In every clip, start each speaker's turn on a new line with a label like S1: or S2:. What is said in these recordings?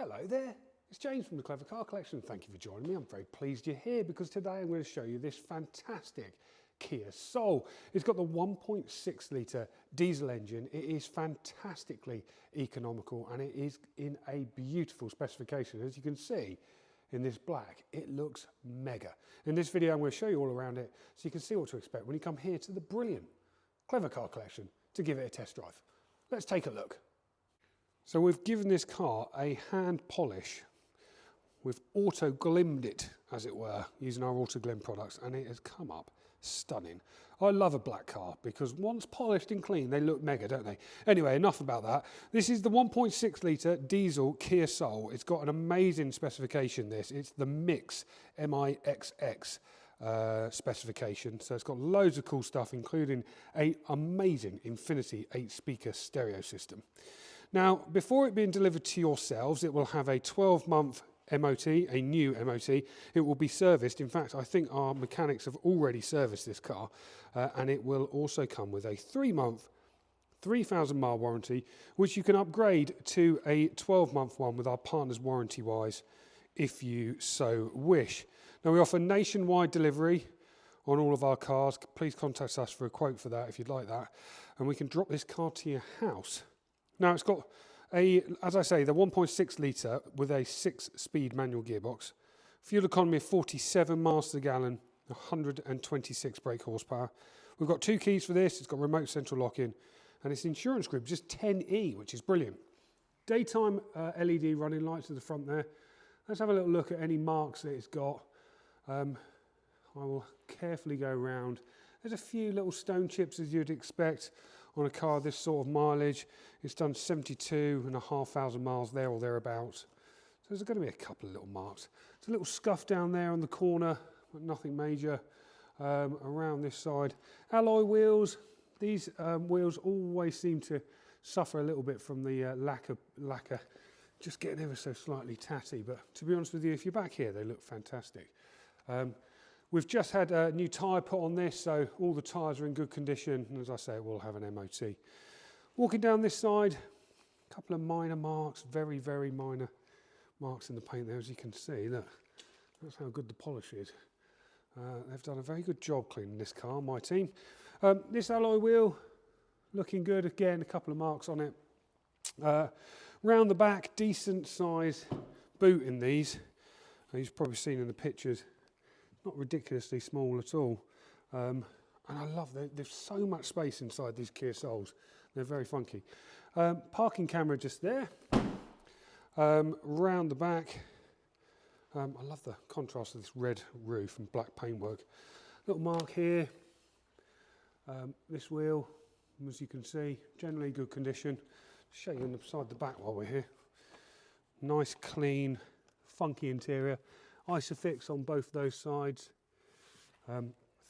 S1: Hello there, it's James from the Clever Car Collection. Thank you for joining me. I'm very pleased you're here because today I'm going to show you this fantastic Kia Soul. It's got the 1.6-litre diesel engine. It is fantastically economical and it is in a beautiful specification. As you can see in this black, it looks mega. In this video I'm going to show you all around it so you can see what to expect when you come here to the brilliant Clever Car Collection to give it a test drive. Let's take a look. So we've given this car a hand polish. We've auto glimmed it, as it were, using our auto glim products, and it has come up stunning. I love a black car because once polished and clean, they look mega, don't they? Anyway, enough about that. This is the 1.6-litre diesel Kia Soul. It's got an amazing specification, this. It's the Mix, M-I-X-X. Specification, so it's got loads of cool stuff, including an amazing Infinity 8-speaker stereo system. Now, before it being delivered to yourselves, it will have a 12-month MOT, a new MOT. It will be serviced. In fact, I think our mechanics have already serviced this car, and it will also come with a 3-month 3,000-mile warranty, which you can upgrade to a 12-month one with our partners warranty-wise if you so wish. Now, we offer nationwide delivery on all of our cars. Please contact us for a quote for that if you'd like that, and we can drop this car to your house. Now, it's got as I say, the 1.6-litre with a 6-speed manual gearbox, fuel economy of 47 miles to the gallon, 126 brake horsepower. We've got 2 keys for this. It's got remote central lock-in, and its insurance group just 10E, which is brilliant. Daytime LED running lights at the front there. Let's have a little look at any marks that it's got. I will carefully go around. There's a few little stone chips, as you'd expect on a car this sort of mileage. It's done 72,500 miles there or thereabouts. So there's going to be a couple of little marks. There's a little scuff down there on the corner, but nothing major. Around this side, alloy wheels. These wheels always seem to suffer a little bit from the lacquer, just getting ever so slightly tatty. But to be honest with you, if you're back here, they look fantastic. We've just had a new tyre put on this, so all the tyres are in good condition, and as I say, it will have an MOT. Walking down this side, a couple of minor marks, very, very minor marks in the paint there, as you can see. Look, that's how good the polish is. They've done a very good job cleaning this car, my team. This alloy wheel, looking good. Again, a couple of marks on it. Round the back, decent size boot in these. You've probably seen in the pictures. Not ridiculously small at all, and I love that there's so much space inside these Kia Souls. They're very funky. Parking camera just there. Round the back, I love the contrast of this red roof and black paintwork. Little mark here. This wheel, as you can see, generally good condition. Show you inside the back while we're here. Nice, clean, funky interior. ISOFIX on both those sides,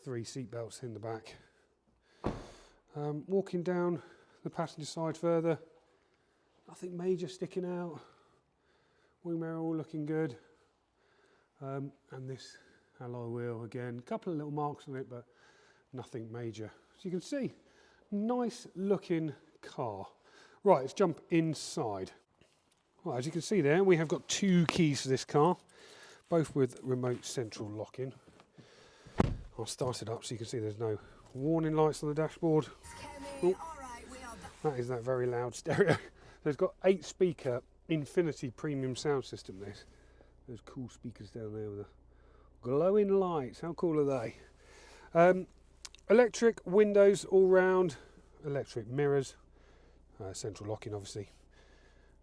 S1: 3 seat belts in the back. Walking down the passenger side further, nothing major sticking out. Wing mirror all looking good. And this alloy wheel again, a couple of little marks on it, but nothing major. As you can see, nice looking car. Right, let's jump inside. Well, as you can see there, we have got 2 keys for this car, both with remote central lock-in. I'll start it up so you can see there's no warning lights on the dashboard. Oh, that is that very loud stereo. So it's got 8-speaker Infinity premium sound system, this. Those cool speakers down there with the glowing lights. How cool are they? Electric windows all round, electric mirrors, central lock-in obviously.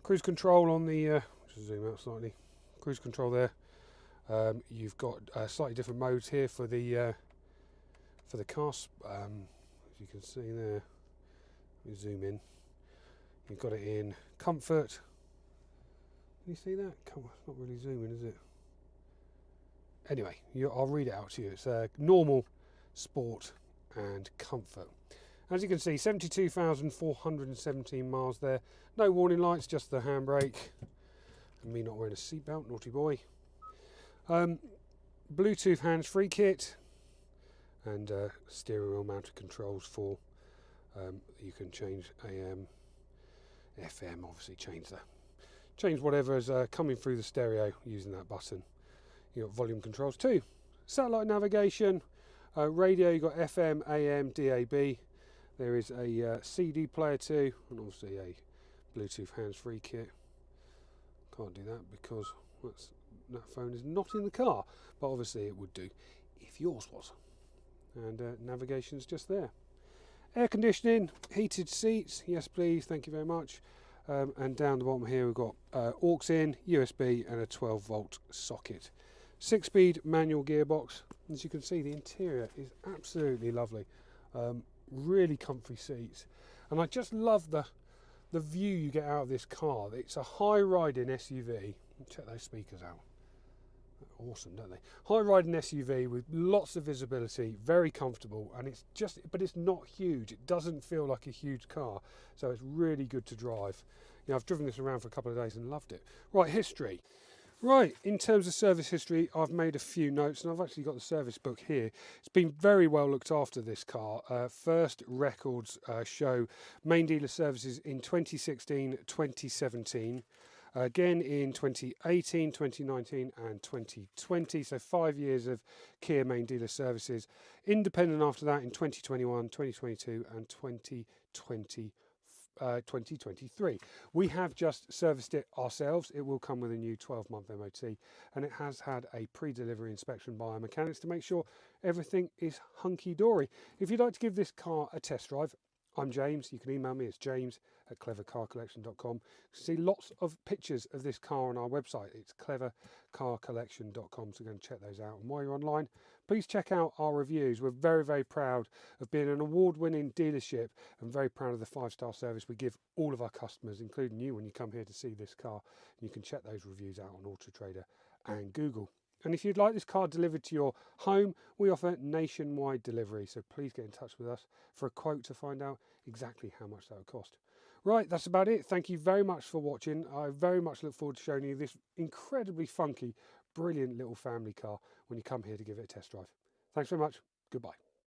S1: Cruise control on the, just zoom out slightly, cruise control there. You've got slightly different modes here for the car. As you can see there, let me zoom in. You've got it in comfort. Can you see that? Come on, it's not really zooming, is it? Anyway, I'll read it out to you. It's normal, sport, and comfort. As you can see, 72,417 miles there. No warning lights, just the handbrake. And me not wearing a seatbelt, naughty boy. Bluetooth hands-free kit and steering wheel mounted controls for you can change AM, FM, obviously change the change whatever's coming through the stereo using that button. You've got volume controls too. Satellite navigation, radio, you've got FM, AM, DAB. There is a CD player too, and obviously a Bluetooth hands-free kit. Can't do that because that phone is not in the car, but obviously it would do if yours was. And navigation's just there. Air conditioning, heated seats, yes please, thank you very much. And down the bottom here we've got aux in, USB and a 12-volt socket. 6-speed manual gearbox. As you can see, the interior is absolutely lovely. Really comfy seats. And I just love the view you get out of this car. It's a high-riding SUV. Check those speakers out. They're awesome, don't they? High-riding SUV with lots of visibility, very comfortable, and but it's not huge. It doesn't feel like a huge car, so it's really good to drive. You know, I've driven this around for a couple of days and loved it. Right, history. Right, in terms of service history, I've made a few notes, and I've actually got the service book here. It's been very well looked after, this car. First records show main dealer services in 2016, 2017, again in 2018, 2019 and 2020, so 5 years of Kia main dealer services. Independent after that in 2021, 2022 and 2023. We have just serviced it ourselves. It will come with a new 12-month MOT, and it has had a pre-delivery inspection by our mechanics to make sure everything is hunky-dory. If you'd like to give this car a test drive, I'm James. You can email me. It's james@clevercarcollection.com. You can see lots of pictures of this car on our website. It's clevercarcollection.com, so go and check those out. And while you're online, please check out our reviews. We're very, very proud of being an award-winning dealership and very proud of the 5-star service we give all of our customers, including you when you come here to see this car. And you can check those reviews out on Auto Trader and Google. And if you'd like this car delivered to your home, we offer nationwide delivery. So please get in touch with us for a quote to find out exactly how much that would cost. Right, that's about it. Thank you very much for watching. I very much look forward to showing you this incredibly funky, brilliant little family car when you come here to give it a test drive. Thanks very much. Goodbye.